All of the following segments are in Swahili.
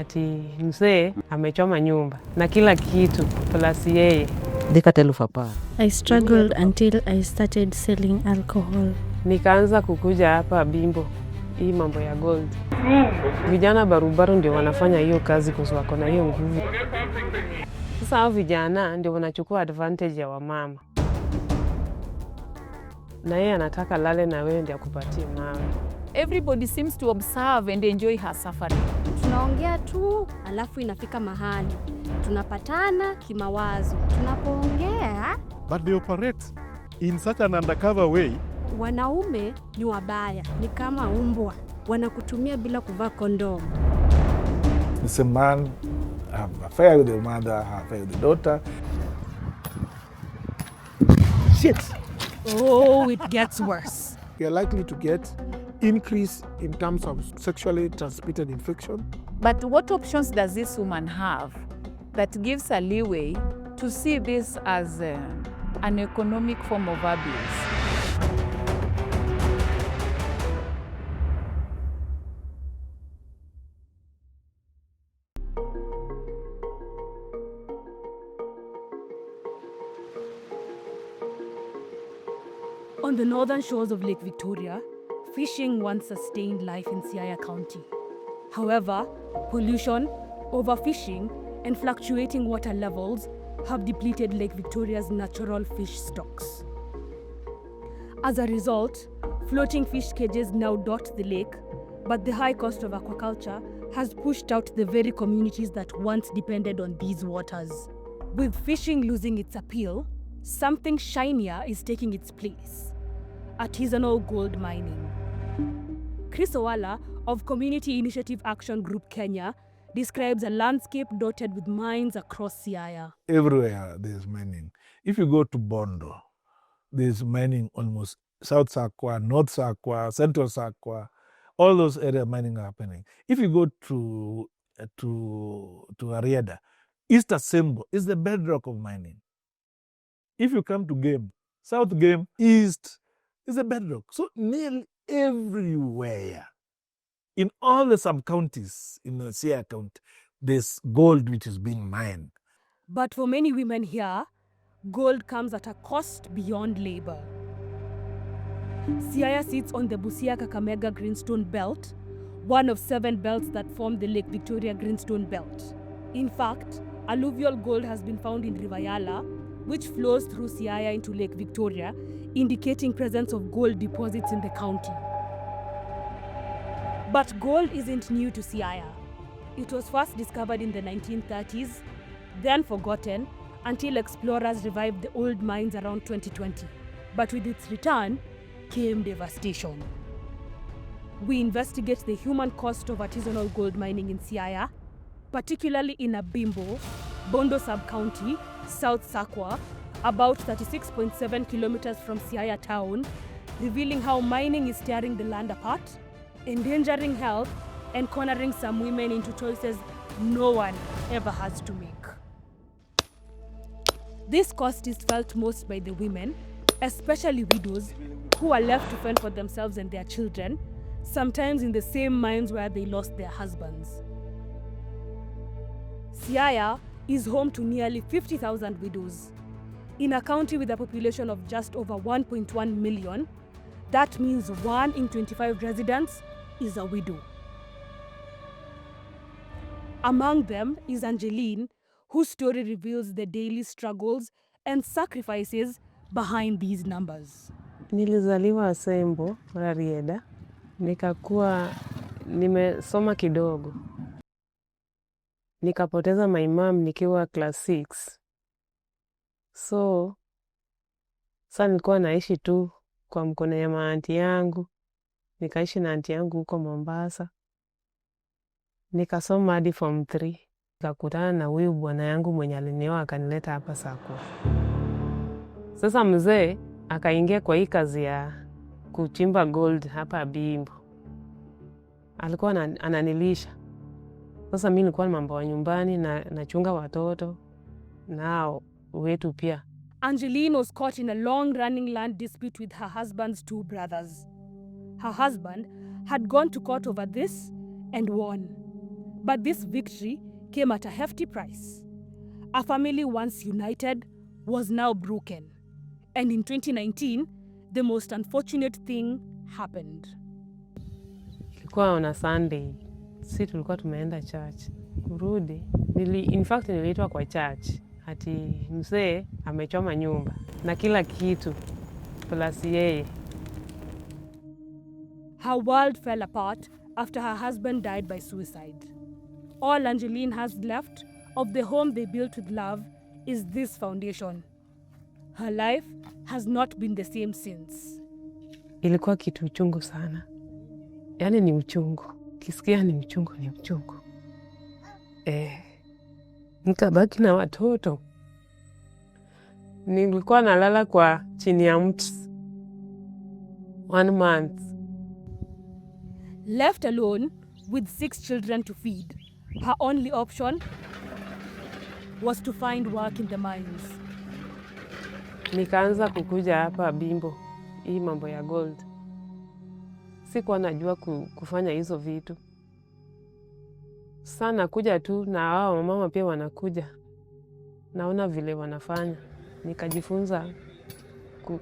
ati mzee amechoma nyumba na kila kitu plus yeye. I struggled until I started selling alcohol. Nikaanza kukuja hapa Abimbo, hii mambo ya gold. Vijana barubaru ndio wanafanya hiyo kazi kwa sababu na hiyo nguvu. Sasa hao vijana ndio wanachukua advantage ya wamama. Na yeye anataka lale na wewe ndio akupatie mawe. Everybody seems to observe and enjoy her suffering. Tunaongea tu, alafu inafika mahali tunapatana kimawazo. Tunapoongea, but they operate in such an undercover way. Wanaume ni wabaya, ni kama umbwa, wanakutumia bila kuvaa kondom. This man have affair with the mother, have affair with the daughter. Shit. Oh, it gets worse. You're likely to get increase in terms of sexually transmitted infection. But what options does this woman have that gives her leeway to see this as an economic form of abuse? On the northern shores of Lake Victoria, fishing once sustained life in Siaya County. However, pollution, overfishing, and fluctuating water levels have depleted Lake Victoria's natural fish stocks. As a result, floating fish cages now dot the lake, but the high cost of aquaculture has pushed out the very communities that once depended on these waters. With fishing losing its appeal, something shinier is taking its place: artisanal gold mining. Chris Owala of Community Initiative Action Group Kenya describes a landscape dotted with mines across Siaya. Everywhere there's mining. If you go to Bondo, there's mining almost South Sakwa, North Sakwa, Central Sakwa, all those areas mining are happening. If you go to Ariada, East Abimbo is the bedrock of mining. If you come to Game, South Game, East is a bedrock. So nearly everywhere, in all the sub-counties in the Siaya County, there's gold which is being mined. But for many women here, gold comes at a cost beyond labor. Siaya sits on the Busia-Kakamega Greenstone Belt, one of 7 belts that form the Lake Victoria Greenstone Belt. In fact, alluvial gold has been found in River Yala, which flows through Siaya into Lake Victoria, indicating presence of gold deposits in the county. But gold isn't new to Siaya. It was first discovered in the 1930s, then forgotten until explorers revived the old mines around 2020. But with its return came devastation. We investigate the human cost of artisanal gold mining in Siaya, particularly in Abimbo, Bondo sub-county, South Sakwa, about 36.7 kilometers from Siaya town, revealing how mining is tearing the land apart, endangering health, and cornering some women into choices no one ever has to make. This cost is felt most by the women, especially widows, who are left to fend for themselves and their children, sometimes in the same mines where they lost their husbands. Siaya is home to nearly 50,000 widows. In a county with a population of just over 1.1 million, that means 1 in 25 residents is a widow. Among them is Angeline, whose story reveals the daily struggles and sacrifices behind these numbers. Nilizaliwa Sembo, Rarieda. Nikakuwa nimesoma kidogo. Nikapoteza my mom nikiwa class 6. So, sasa nilikuwa naishi tu kwa mkono ya maanti yangu. Nikaishi na aunti yangu huko Mombasa. Nikasoma hadi form 3. Nikakutana na huyu bwana yangu mwenye alinioa akanileta hapa Sakwa. Sasa mzee akaingia kwa hii kazi ya kuchimba gold hapa Abimbo. Alikuwa ananilisha. Sasa mimi nilikuwa mambo ya nyumbani na nachunga watoto nao wetu pia. Angeline was caught in a long-running land dispute with her husband's 2 brothers. Her husband had gone to court over this and won. But this victory came at a hefty price. A family once united was now broken. And in 2019, the most unfortunate thing happened. Ilikuwa on a Sunday. Si tulikuwa tumeenda church. Kurudi. In fact niliitwa kwa church. Ati mzee amechoma nyumba. Na kila kitu. Plus yeye. Her world fell apart after her husband died by suicide. All Angeline has left of the home they built with love is this foundation. Her life has not been the same since. Ilikuwa kitu uchungu sana. Yaani ni uchungu. Kisikia ni uchungu, ni uchungu. Nikabaki na watoto. Nilikuwa nalala kwa chini ya mti. 1 month. Left alone with 6 children to feed, her only option was to find work in the mines. Nikaanza kukuja hapa Abimbo, hii mambo ya gold. Sikuwa najua kufanya hizo vitu. Sana kuja tu na hao mama pia wanakuja. Naona vile wanafanya. Nikajifunza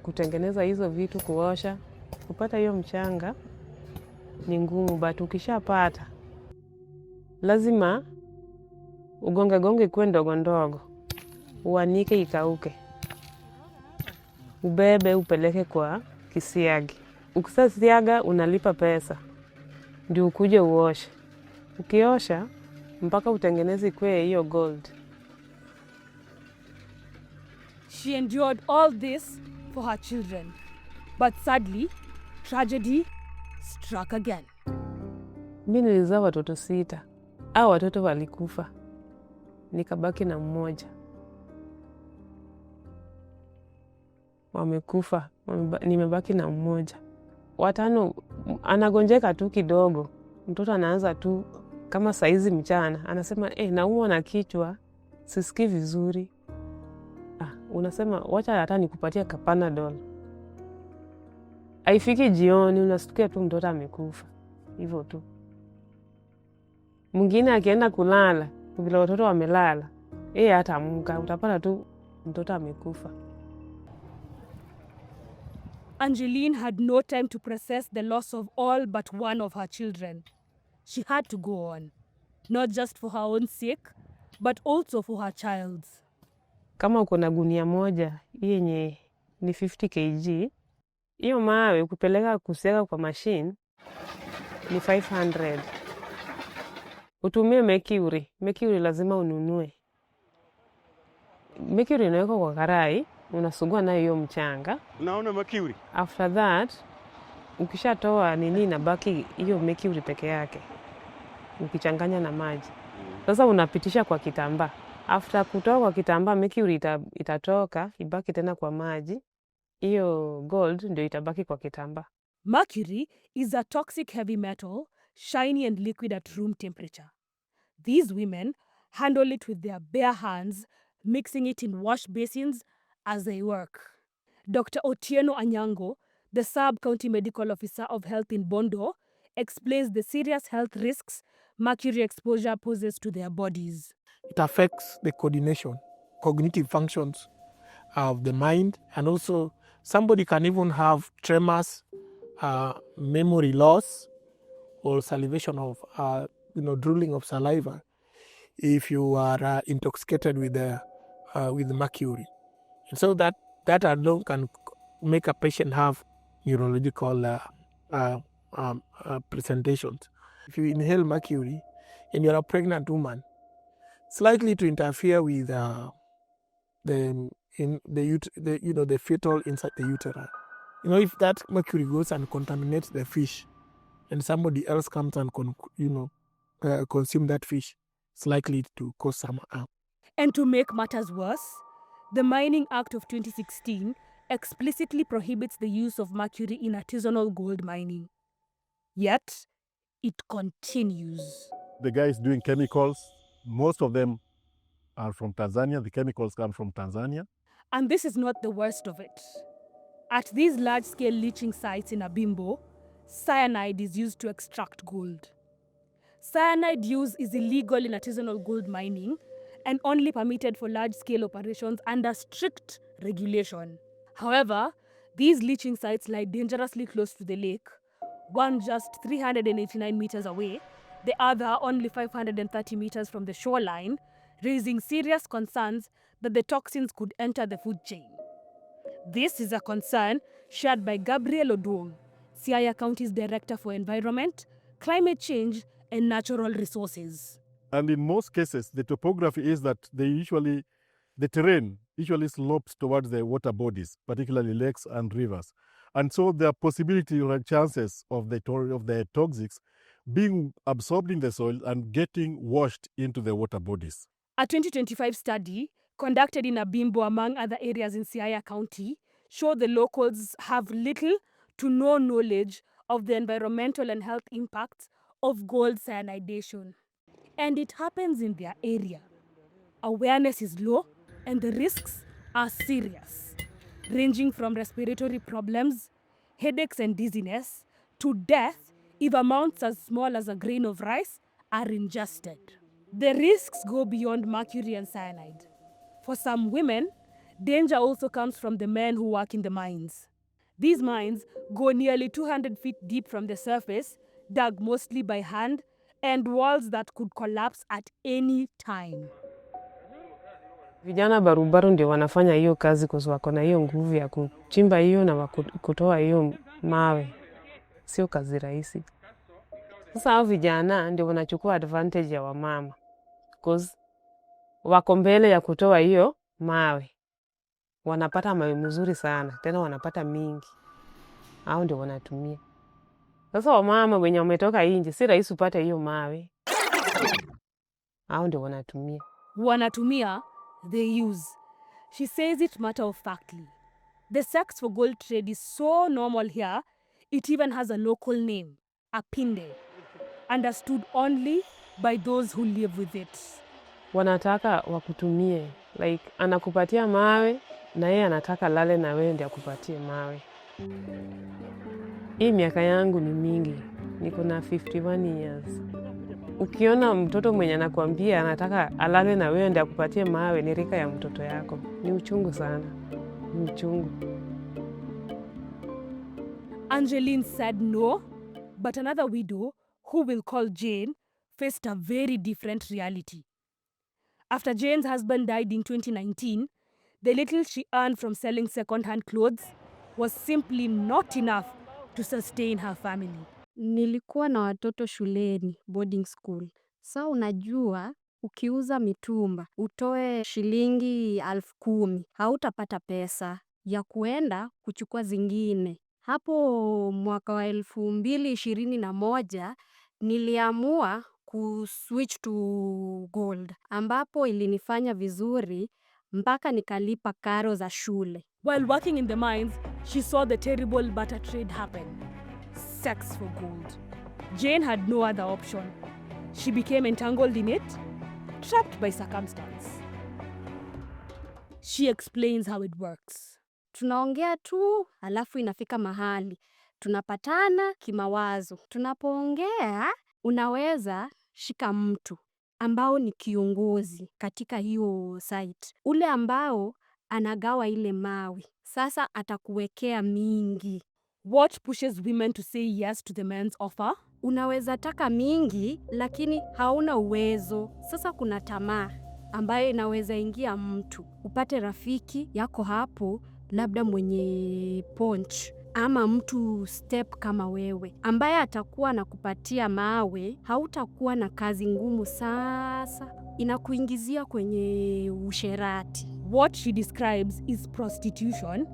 kutengeneza hizo vitu, kuosha. Kupata hiyo mchanga ni ngumu, but ukishapata lazima ugonge kwe ndogo ndogo. Uanike ikauke. Ubebe upeleke kwa kisiagi. Ukisasiaga unalipa pesa. Ndio ukuje uoshe. Ukiosha mpaka utengeneze kwe hiyo gold. She endured all this for her children. But sadly, tragedy struck again. Mimi nilizaa watoto 6. Hao watoto walikufa. Nikabaki na mmoja. Wamekufa. Nimebaki na mmoja. Watano anagonjeka tu kidogo. Mtoto anaanza tu kama saizi mchana. Anasema, naumwa na kichwa. Sisikii vizuri. Unasema, wacha hata nikupatia Panadol. Haifiki jioni, unasikia tu mtoto amekufa. Hivyo tu. Mwingine akienda kulala, vile watoto wamelala, hata amka, utapata tu mtoto amekufa. Angeline had no time to process the loss of all but one of her children. She had to go on, not just for her own sake, but also for her child's. Kama uko na gunia moja, yenye ni 50 kg, hiyo mawe kupeleka kusiaga kwa machine ni 500. Utumie mercury. Mercury lazima ununue. Mercury inawekwa kwa karai, unasugua nayo hiyo mchanga. Unaona mercury? After that, ukishatoa nini inabaki hiyo mercury peke yake. Ukichanganya na maji. Sasa unapitisha kwa kitambaa. After kutoa kwa kitambaa, mercury itatoka, ibaki tena kwa maji. Hiyo gold ndio itabaki kwa kitambaa. Mercury is a toxic heavy metal, shiny and liquid at room temperature. These women handle it with their bare hands, mixing it in wash basins as they work. Dr. Otieno Anyango, the sub-county medical officer of health in Bondo, explains the serious health risks mercury exposure poses to their bodies. It affects the coordination, cognitive functions of the mind, and also somebody can even have tremors, memory loss, or salivation of, drooling of saliva if you are intoxicated with the mercury. And so that alone can make a patient have neurological presentations. If you inhale mercury and you're a pregnant woman, it's likely to interfere with the fetal inside the uterus. If that mercury goes and contaminates the fish, and somebody else comes and consume that fish, it's likely to cause some harm. And to make matters worse, the Mining Act of 2016 explicitly prohibits the use of mercury in artisanal gold mining. Yet, it continues. The guys doing chemicals, most of them are from Tanzania. The chemicals come from Tanzania. And this is not the worst of it. At these large-scale leaching sites in Abimbo, cyanide is used to extract gold. Cyanide use is illegal in artisanal gold mining and only permitted for large-scale operations under strict regulation. However, these leaching sites lie dangerously close to the lake, one just 389 meters away, the other only 530 meters from the shoreline, raising serious concerns that the toxins could enter the food chain. This is a concern shared by Gabriel Oduong, Siaya County's Director for Environment, Climate Change and Natural Resources. And in most cases, the topography is that the terrain usually slopes towards the water bodies, particularly lakes and rivers. And so there are possibility or chances of the toxics being absorbed in the soil and getting washed into the water bodies. A 2025 study conducted in Abimbo, among other areas in Siaya County, showed the locals have little to no knowledge of the environmental and health impacts of gold cyanidation. And it happens in their area. Awareness is low and the risks are serious, ranging from respiratory problems, headaches and dizziness, to death if amounts as small as a grain of rice are ingested. The risks go beyond mercury and cyanide. For some women, danger also comes from the men who work in the mines. These mines go nearly 200 feet deep from the surface, dug mostly by hand, and walls that could collapse at any time. Vijana barubaru ndio wanafanya hiyo kazi kwa sababu wako na hiyo nguvu ya kuchimba hiyo na kutoa hiyo mawe. Sio kazi rahisi. Sasa hao vijana ndio wanachukua advantage ya wamama. Because wako mbele ya kutoa hiyo mawe. Wanapata mawe mzuri sana, tena wanapata mingi. Hao ndio wanatumia. Sasa wamama wenye wametoka nje si rahisi upate hiyo mawe. Hao ndio wanatumia. Wanatumia, they use. She says it matter of factly. The sex for gold trade is so normal here, it even has a local name, apinde, understood only by those who live with it. Wanataka wakutumie, like anakupatia mawe na yeye anataka lale na wewe ndio akupatie mawe. Hii miaka yangu ni mingi, niko na 51 years. Ukiona mtoto mwenye anakuambia anataka alale na wewe ndio akupatie mawe, ni rika ya mtoto yako. Ni uchungu sana. Ni uchungu. Angeline said no, but another widow, who we'll call Jane, faced a very different reality. After Jane's husband died in 2019, the little she earned from selling second-hand clothes was simply not enough to sustain her family. Nilikuwa na watoto shuleni, boarding school. Sa unajua, ukiuza mitumba, utoe shilingi 10,000, hautapata pesa ya kuenda kuchukua zingine. Hapo mwaka wa 2021, niliamua kuswitch to gold, ambapo ilinifanya vizuri mpaka nikalipa karo za shule. While working in the mines, she saw the terrible barter trade happen. Sex for gold. Jane had no other option. She became entangled in it, trapped by circumstance. She explains how it works. Tunaongea tu, alafu inafika mahali. Tunapatana kimawazo. Tunapoongea, unaweza shika mtu ambao ni kiongozi katika hiyo site. Ule ambao anagawa ile mawe. Sasa atakuwekea mingi. What pushes women to say yes to the men's offer? Unaweza taka mingi, lakini hauna uwezo. Sasa kuna tamaa ambayo inaweza ingia mtu. Upate rafiki yako hapo, labda mwenye punch, ama mtu step kama wewe, ambaye atakuwa na kupatia mawe, hautakuwa na kazi ngumu. Sasa inakuingizia kwenye usherati. What she describes is prostitution,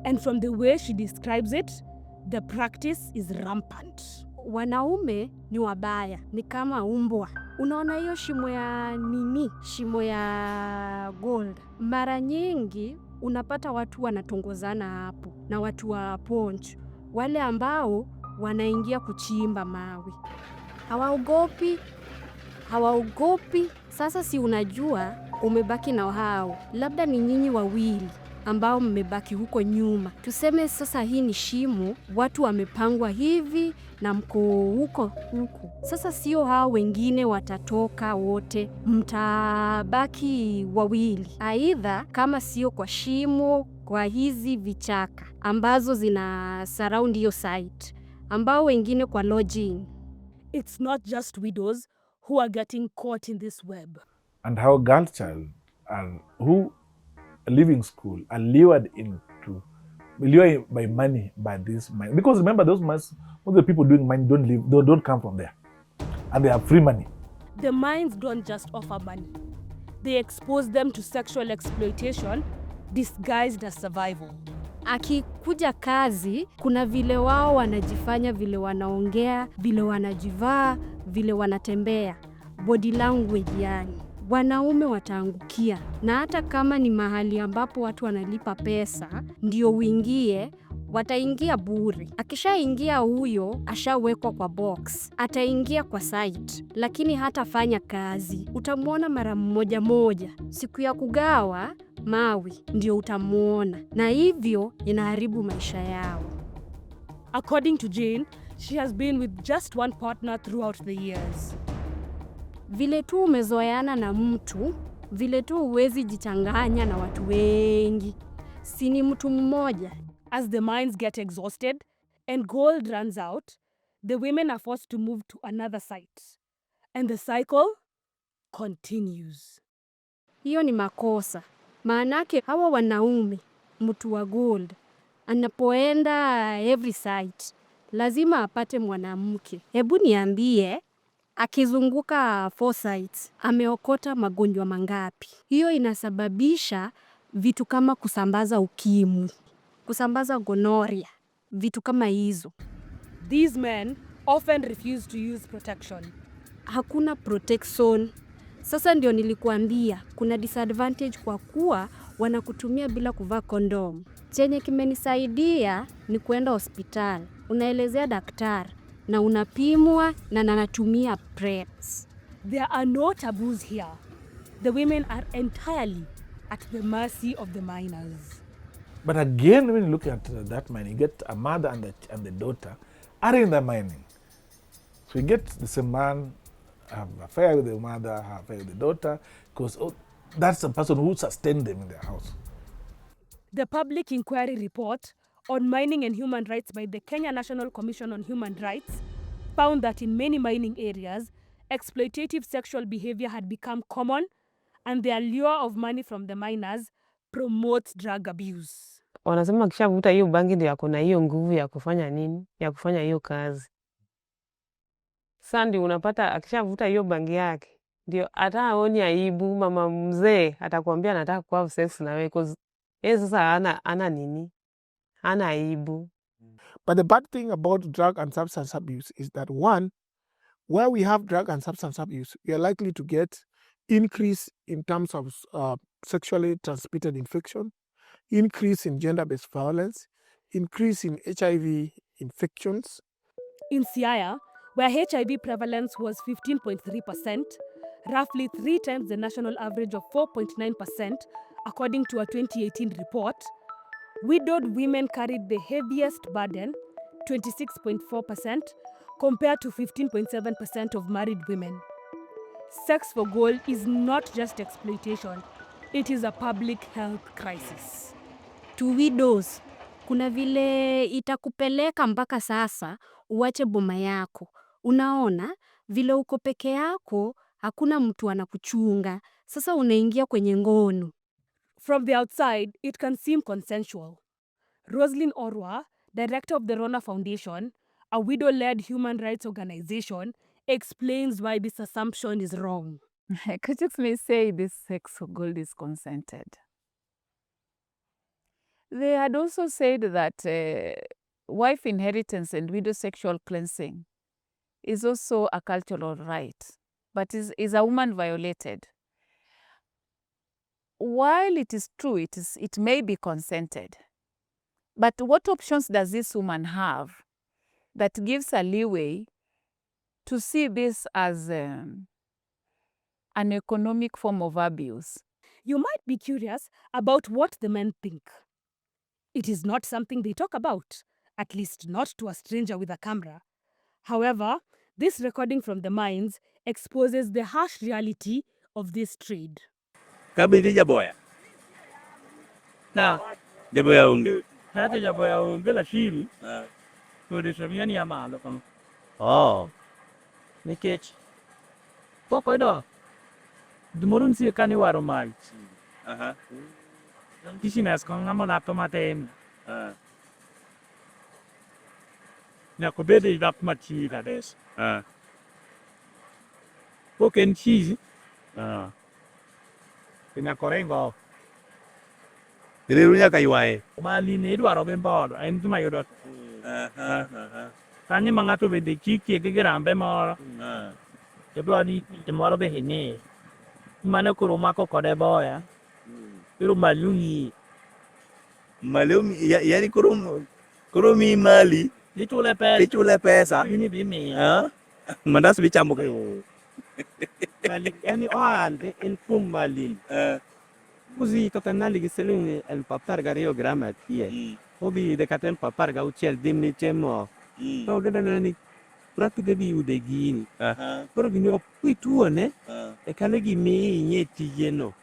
and from the way she describes it, the practice is rampant. Wanaume ni wabaya, ni kama umbwa. Unaona hiyo shimo ya nini? Shimo ya gold. Mara nyingi unapata watu wanatongozana hapo na watu wa ponch, wale ambao wanaingia kuchimba mawe. Hawaogopi. Sasa si unajua umebaki na hao, labda ni nyinyi wawili, ambao mmebaki huko nyuma. Tuseme sasa hii ni shimo, watu wamepangwa hivi na mko huko. Sasa sio hao wengine watatoka wote, mtabaki wawili. Aidha kama sio kwa shimo, kwa hizi vichaka ambazo zina surround hiyo site, ambao wengine kwa lodging. It's not just widows who are getting caught in this web. And how girl child are who leaving school are lured by money by this money. Because remember, those most of the people doing money don't come from there, and they have free money. The mines don't just offer money. They expose them to sexual exploitation disguised as survival. Akikuja kazi, kuna vile wao wanajifanya, vile wanaongea, vile wanajivaa, vile wanatembea. Body language yani. Wanaume wataangukia. Na hata kama ni mahali ambapo watu wanalipa pesa, ndio uingie, wataingia bure. Akishaingia huyo, ashawekwa kwa box. Ataingia kwa site, lakini hatafanya kazi. Utamuona mara moja. Siku ya kugawa mawi ndio utamuona, na hivyo inaharibu maisha yao. According to Jane, she has been with just one partner throughout the years. Vile tu umezoeana na mtu, vile tu huwezi jichanganya na watu wengi. Si ni mtu mmoja. As the mines get exhausted and gold runs out, the women are forced to move to another site. And the cycle continues. Hiyo ni makosa. Maanake hawa wanaume, mtu wa gold, anapoenda every site, lazima apate mwanamke. Hebu niambie, akizunguka 4 sites, ameokota magonjwa mangapi? Hiyo inasababisha vitu kama kusambaza ukimwi, kusambaza gonorrhea, vitu kama hizo. These men often refuse to use protection. Hakuna protection. Sasa ndio nilikuambia, kuna disadvantage kwa kuwa wanakutumia bila kuvaa kondom. Chenye kimenisaidia ni kuenda hospitali. Unaelezea daktari na unapimwa na anatumia preps. There are no taboos here. The women are entirely at the mercy of the miners. But again, when you look at that mining, you get a mother and the daughter are in the mining. So you get the same man have an affair with the mother, have an affair with the daughter, because that's the person who sustained them in their house. The public inquiry report on mining and human rights by the Kenya National Commission on Human Rights found that in many mining areas, exploitative sexual behavior had become common, and the allure of money from the miners promotes drug abuse. Wanasema akishavuta hiyo bangi ndio akona hiyo nguvu ya kufanya nini? Ya kufanya hiyo kazi. Sasa ndio unapata akishavuta hiyo bangi yake, ndio hata aoni aibu. Mama mzee atakwambia nataka kuwa sex na wewe, cause sasa ana nini? Ana aibu. But the bad thing about drug and substance abuse is that, one, where we have drug and substance abuse, we are likely to get increase in terms of sexually transmitted infection, increase in gender-based violence, increase in HIV infections. In Siaya, where HIV prevalence was 15.3%, roughly 3 times the national average of 4.9%, according to a 2018 report, widowed women carried the heaviest burden, 26.4%, compared to 15.7% of married women. Sex for gold is not just exploitation, it is a public health crisis. To widows, kuna vile itakupeleka mpaka sasa uache boma yako. Unaona, vile uko peke yako, hakuna mtu anakuchunga. Sasa unaingia kwenye ngono. From the outside, it can seem consensual. Roslyn Orwa, director of the Rona Foundation, a widow-led human rights organization, explains why this assumption is wrong. Critics may say this sex for gold is consented. They had also said that wife inheritance and widow sexual cleansing is also a cultural right, but is a woman violated. While it is true, it may be consented, but what options does this woman have that gives a leeway to see this as an economic form of abuse? You might be curious about what the men think. It is not something they talk about, at least not to a stranger with a camera. However, this recording from the mines exposes the harsh reality of this trade. Kabidi jaboya. Na jaboya unge. Hata jaboya unge la shiri. Tudishamia ni amalo kama. Oh. Nikech. Poko ito. Dumurun siya kani waro mai. Aha. Kisinas kong ngamo na tomaten. Na kubede idap machi la des. Poken cheese. Kina korengo. Dirirunya kayuae. Mali ni dwaro bembo. En tuma yodot. Kani mangatu bede chiki kigerambe moro. Jebodi temoro be hene. Mana kuruma ko kode boya. Pero malumi. Malumi yani kurumi mali. Dichule pesa. Ini bimi. Mandas bicambo kayo. Mali yani in pum mali. Così totanali che se lui il paparga io gramma tie. Obi de caten paparga ucel dimni cemo. No de prato de biu de gini. Però vino qui tuone e calegi mi nieti yeno.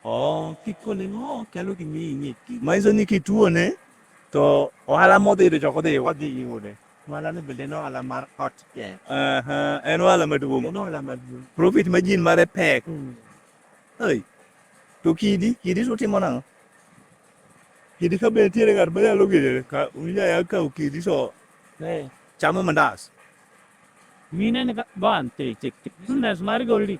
Oh, piccole no, calegi mi nieti. Ma iso ni tuone to ohala mode de jokode wadi yone. Mala ne bedeno ala mar hot ye. Eno ala madu. No ala madu. Profit margin mare pack. Hey. To kidi suti mana? Kidi ka be tiere gar baya lo gede ka unya ya ka kidi so. Chama mandas. Mine ne ban te tik. Sundas mari goldi.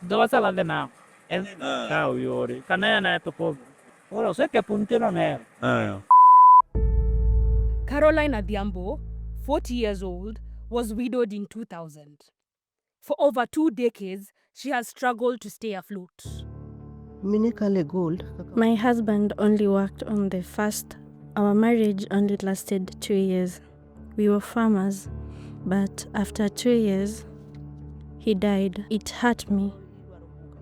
Dawasa la de na. Ka uyori. Kana na to po. Ora se che puntino ne. Caroline Abimbo, 40 years old, was widowed in 2000. For over 2 decades, she has struggled to stay afloat. My husband only worked on the first. Our marriage only lasted 2 years. We were farmers, but after 2 years, he died. It hurt me.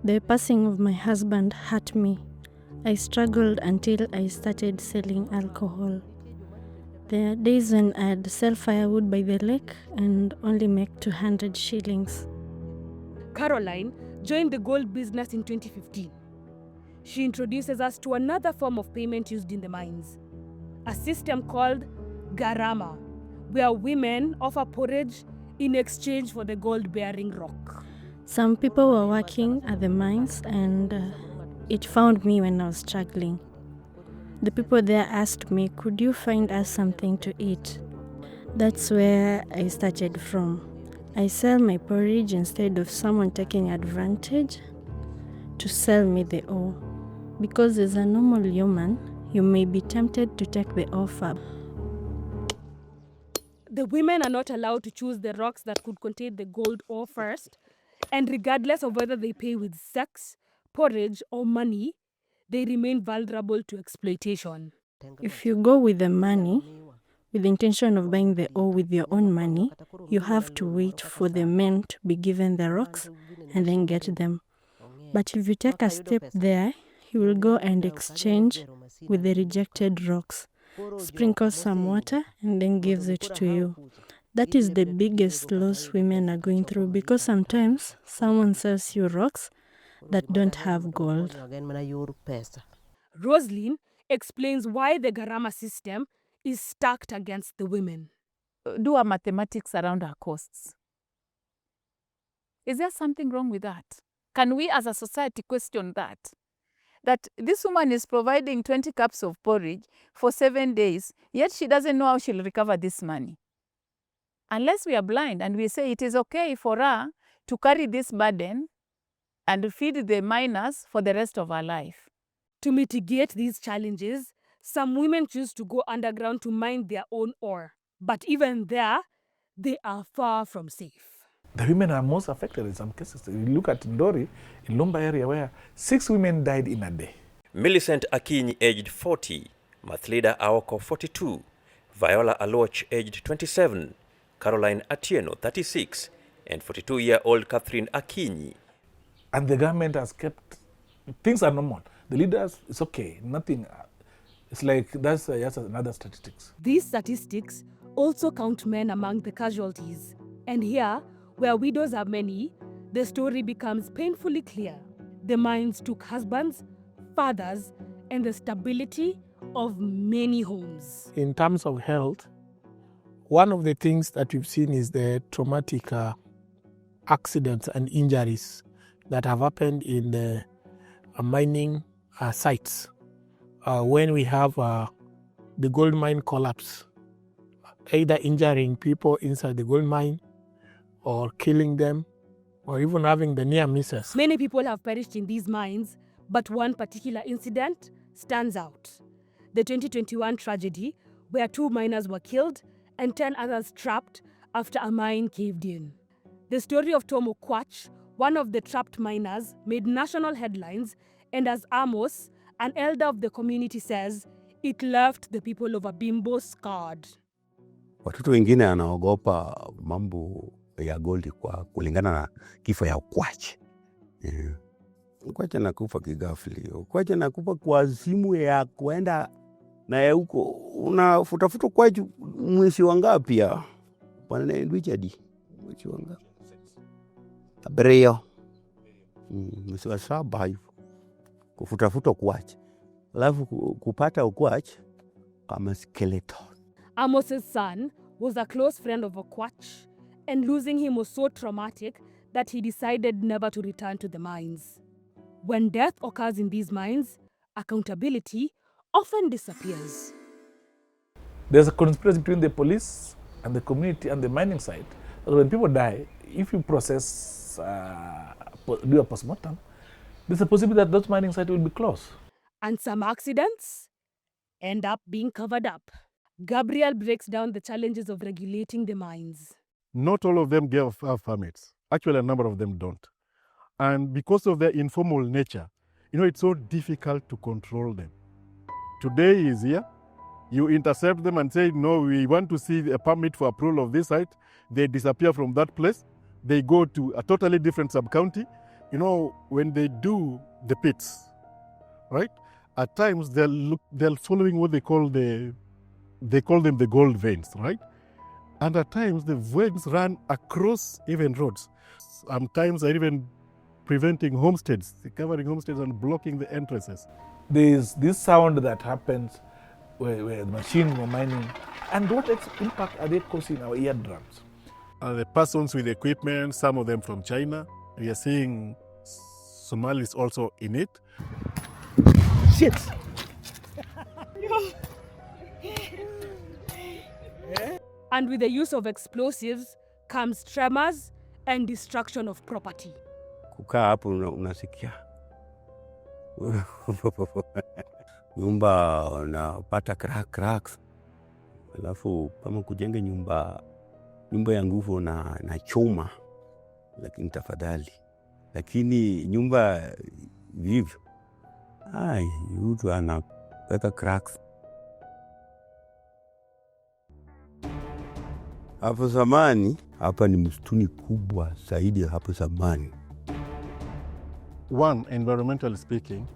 The passing of my husband hurt me. I struggled until I started selling alcohol. There are days when I'd sell firewood by the lake and only make 200 shillings. Caroline joined the gold business in 2015. She introduces us to another form of payment used in the mines, a system called garama, where women offer porridge in exchange for the gold-bearing rock. Some people were working at the mines and it found me when I was struggling. The people there asked me, could you find us something to eat? That's where I started from. I sell my porridge instead of someone taking advantage to sell me the ore. Because as a normal human, you may be tempted to take the offer. The women are not allowed to choose the rocks that could contain the gold ore first, and regardless of whether they pay with sex, porridge, or money, they remain vulnerable to exploitation. If you go with the money, with the intention of buying the ore with your own money, you have to wait for the men to be given the rocks and then get them. But if you take a step there, you will go and exchange with the rejected rocks, sprinkle some water, and then gives it to you. That is the biggest loss women are going through, because sometimes someone sells you rocks that don't have gold. Roslyn explains why the garama system is stacked against the women. Do our mathematics around our costs. Is there something wrong with that? Can we as a society question that? That this woman is providing 20 cups of porridge for 7 days, yet she doesn't know how she'll recover this money. Unless we are blind and we say it is okay for her to carry this burden and feed the miners for the rest of her life. To mitigate these challenges, some women choose to go underground to mine their own ore. But even there, they are far from safe. The women are most affected in some cases. You look at Ndori, in Lumba area, where 6 women died in a day. Millicent Akinyi, aged 40, Mathlida Aoko, 42, Viola Aloch, aged 27, Caroline Atieno, 36, and 42-year-old Catherine Akinyi. And the government has kept Things are normal. The leaders, it's okay. Nothing. It's like that's just another statistics. These statistics also count men among the casualties. And here, where widows are many, the story becomes painfully clear. The mines took husbands, fathers, and the stability of many homes. In terms of health, one of the things that we've seen is the traumatic accidents and injuries that have happened in the mining sites. When we have the gold mine collapse, either injuring people inside the gold mine or killing them or even having the near misses. Many people have perished in these mines, but one particular incident stands out. The 2021 tragedy where 2 miners were killed and 10 others trapped after a mine caved in. The story of Tomo Kwach, one of the trapped miners, made national headlines, and as Amos, an elder of the community, says, it left the people of Abimbo scarred. Watoto wengine anaogopa mambo ya goldi kwa kulingana na kifo ya Kwach. Kwach anakufa kigafli. Kwach anakufa kwa simu ya kuenda na ya huko. Unafutafuta Kwach mwezi wangapi ya? Bwana Richard. Mwezi wangapi? Abreo. Mwezi wa 7 hivyo. Kufutafuta Kwach. Alafu kupata Kwach kama skeleton. Amos's son was a close friend of Okwach, and losing him was so traumatic that he decided never to return to the mines. When death occurs in these mines, accountability often disappears. There's a conspiracy between the police and the community and the mining site. That when people die, if you process, do a postmortem, there's a possibility that those mining sites will be closed. And some accidents end up being covered up. Gabriel breaks down the challenges of regulating the mines. Not all of them have permits. Actually, a number of them don't. And because of their informal nature, it's so difficult to control them. Today is here. You intercept them and say, no, we want to see a permit for approval of this site. They disappear from that place. They go to a totally different sub-county. When they do the pits, right? At times they're following what they call them the gold veins, right? And at times the veins run across even roads. Sometimes they're even preventing homesteads, covering homesteads and blocking the entrances. There's this sound that happens where the machine were mining. And what impact are they causing our eardrums? The persons with equipment, some of them from China. We are seeing Somalis also in it. Shit! And with the use of explosives comes tremors and destruction of property. Kukaa hapo unasikia. Nyumba unapata cracks. Alafu kama kujenga nyumba ya nguvu na chuma, lakini tafadhali. Lakini nyumba vivyo. Mtu anapata cracks. Hapo zamani, hapa ni msituni kubwa zaidi hapo zamani. One, environmentally speaking,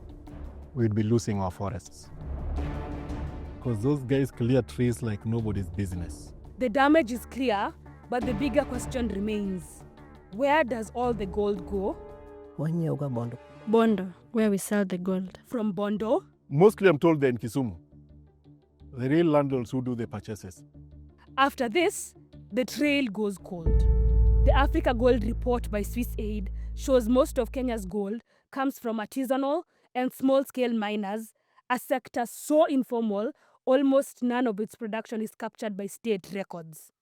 we'd be losing our forests. Because those guys clear trees like nobody's business. The damage is clear, but the bigger question remains. Where does all the gold go? Bondo, where we sell the gold. From Bondo? Mostly I'm told they're in Kisumu. The real landlords who do the purchases. After this, the trail goes cold. The Africa Gold Report by Swiss Aid shows most of Kenya's gold comes from artisanal and small-scale miners, a sector so informal, almost none of its production is captured by state records.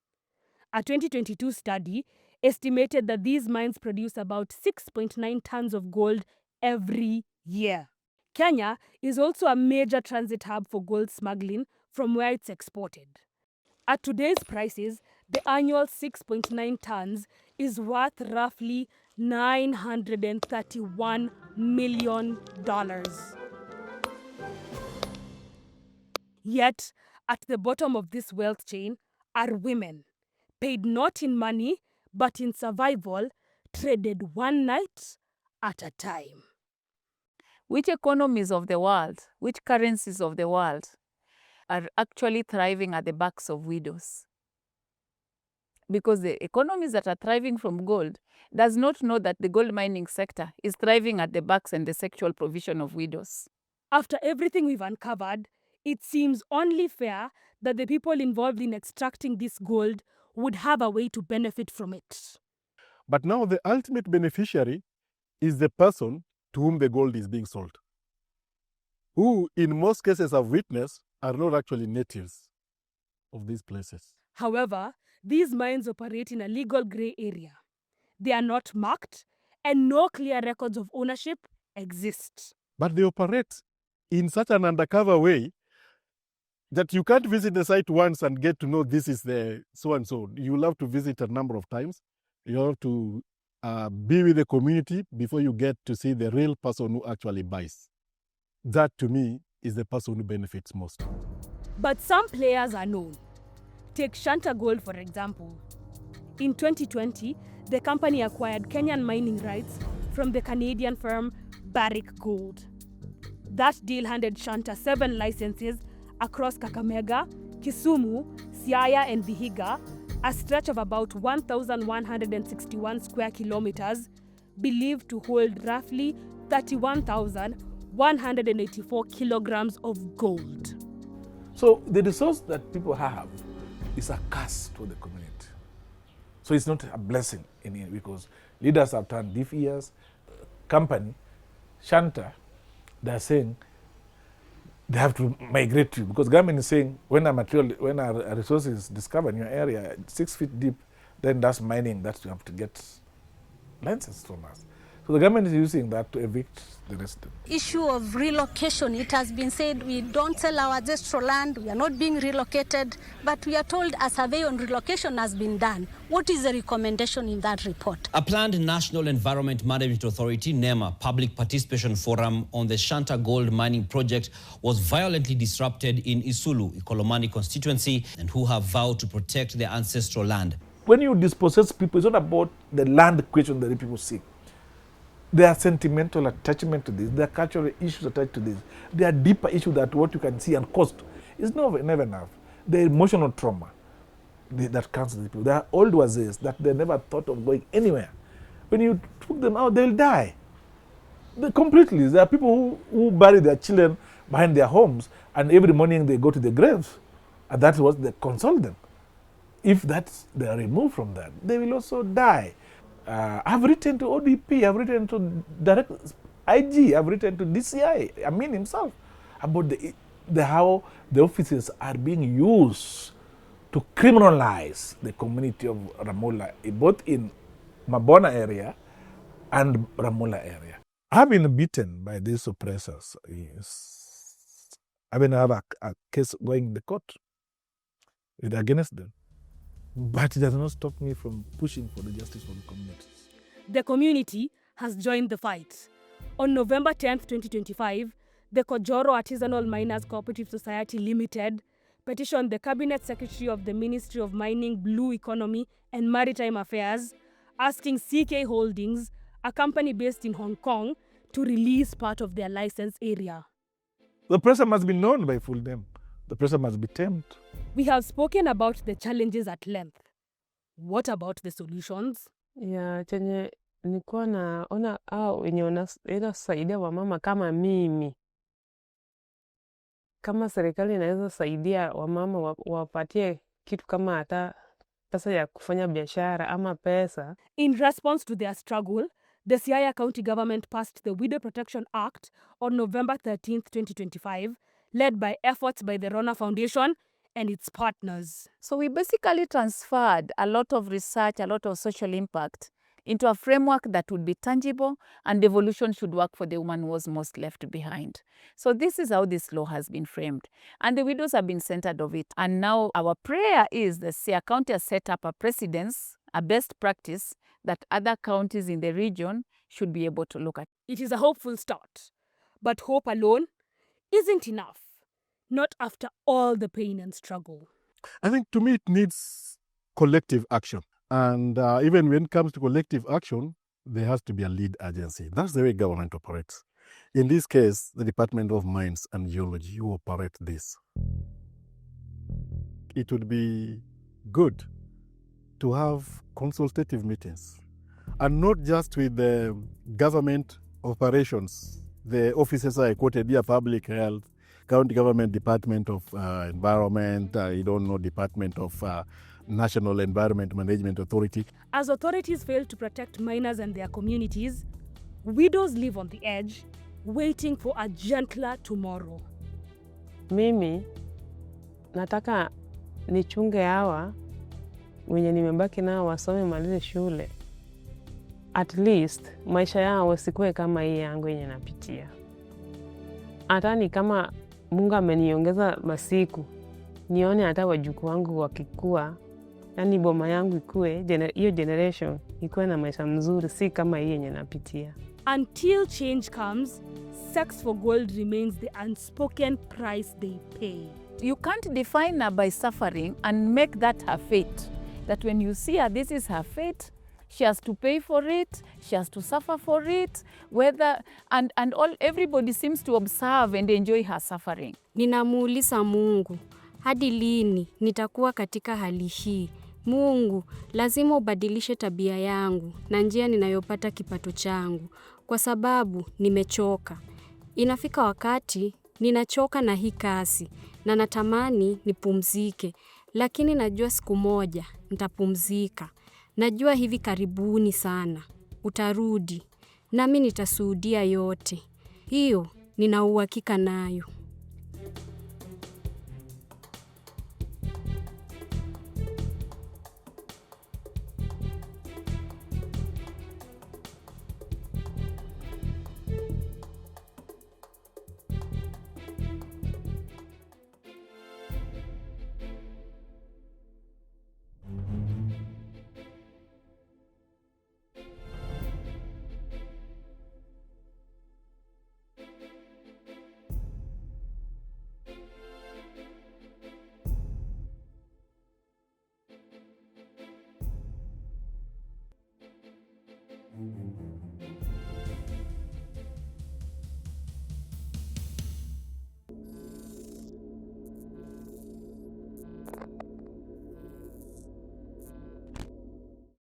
A 2022 study estimated that these mines produce about 6.9 tons of gold every year. Kenya is also a major transit hub for gold smuggling from where it's exported. At today's prices, the annual 6.9 tons is worth roughly $931 million. Yet, at the bottom of this wealth chain are women, paid not in money, but in survival, traded one night at a time. which economies of the world, which currencies of the world are actually thriving at the backs of widows. Because the economies that are thriving from gold does not know that the gold mining sector is thriving at the backs and the sexual provision of widows. After everything we've uncovered, it seems only fair that the people involved in extracting this gold would have a way to benefit from it. But now the ultimate beneficiary is the person to whom the gold is being sold, who in most cases I've witnessed are not actually natives of these places. However, these mines operate in a legal grey area. They are not marked, and no clear records of ownership exist. But they operate in such an undercover way that you can't visit the site once and get to know this is the so-and-so. You'll have to visit a number of times. You have to be with the community before you get to see the real person who actually buys. That, to me, is the person who benefits most. But some players are known. Take Shanta Gold, for example. In 2020, the company acquired Kenyan mining rights from the Canadian firm Barrick Gold. That deal handed Shanta 7 licenses across Kakamega, Kisumu, Siaya, and Vihiga, a stretch of about 1,161 square kilometers, believed to hold roughly 31,184 kilograms of gold. So the resource that people have is a curse to the community. So it's not a blessing in it because leaders have turned deaf ears. Company, Shanta, they're saying they have to migrate to, because government is saying when a resource is discovered in your area 6 feet deep, then that's mining, that you have to get licenses from us. So the government is using that to evict the resident. Issue of relocation, it has been said we don't sell our ancestral land, we are not being relocated, but we are told a survey on relocation has been done. What is the recommendation in that report? A planned National Environment Management Authority, NEMA, public participation forum on the Shanta Gold mining project was violently disrupted in Isulu, Ikolomani constituency, and who have vowed to protect their ancestral land. When you dispossess people, it's not about the land question that the people seek. There are sentimental attachment to this. There are cultural issues attached to this. There are deeper issues that what you can see and cost is never enough. The emotional trauma that comes to the people. There are old wazis that they never thought of going anywhere. When you took them out, they'll die. Completely. There are people who bury their children behind their homes, and every morning they go to the graves, and that's what they console them. If they are removed from that, they will also die. I've written to ODP, I've written to direct IG, I've written to DCI, himself, about how the offices are being used to criminalize the community of Ramola, both in Mabona area and Ramola area. I've been beaten by these oppressors. Yes. I've been have a case going in the court against them. But it does not stop me from pushing for the justice for the communities. The community has joined the fight. On November 10th, 2025, the Kojoro Artisanal Miners Cooperative Society Limited petitioned the Cabinet Secretary of the Ministry of Mining, Blue Economy and Maritime Affairs, asking CK Holdings, a company based in Hong Kong, to release part of their license area. The person must be known by full name. The person must be tamed. We have spoken about the challenges at length. What about the solutions? Ya chenye nilikuwa naona wenye wanaweza saidia wamama kama mimi. Kama serikali inaweza saidia wamama wapatie kitu kama hata pesa ya kufanya biashara ama pesa. In response to their struggle, the Siaya County government passed the Widow Protection Act on November 13th, 2025, led by efforts by the Rona Foundation and its partners. So we basically transferred a lot of research, a lot of social impact into a framework that would be tangible, and devolution should work for the woman who was most left behind. So this is how this law has been framed. And the widows have been centered of it. And now our prayer is that Siaya County has set up a precedence, a best practice that other counties in the region should be able to look at. It is a hopeful start. But hope alone isn't enough. Not after all the pain and struggle. I think to me it needs collective action. And even when it comes to collective action, there has to be a lead agency. That's the way government operates. In this case, the Department of Mines and Geology, you operate this. It would be good to have consultative meetings, and not just with the government operations, the offices I quoted here, public health, county government, Department of Environment, Department of National Environment Management Authority. As authorities fail to protect miners and their communities, widows live on the edge, waiting for a gentler tomorrow. Mimi nataka nichunge hawa wenye nimebaki nao wasome malize shule. At least maisha yao wasikuwe kama hii yangu yenye napitia. Hata ni kama Mungu ameniongeza masiku, nione hata wajukuu wangu wakikua, yani boma yangu ikue, hiyo generation ikuwe na maisha mzuri, si kama hii yenye napitia. Until change comes, sex for gold remains the unspoken price they pay. You can't define her by suffering and make that her fate. That when you see her, this is her fate. She has to pay for it. She has to suffer for it. Everybody seems to observe and enjoy her suffering. Ninamuuliza Mungu, hadi lini nitakuwa katika hali hii? Mungu, lazima ubadilishe tabia yangu na njia ninayopata kipato changu, kwa sababu nimechoka. Inafika wakati ninachoka na hii kasi na natamani nipumzike, lakini najua siku moja nitapumzika. Najua hivi karibuni sana utarudi, nami nitashuhudia yote. Hiyo nina uhakika nayo.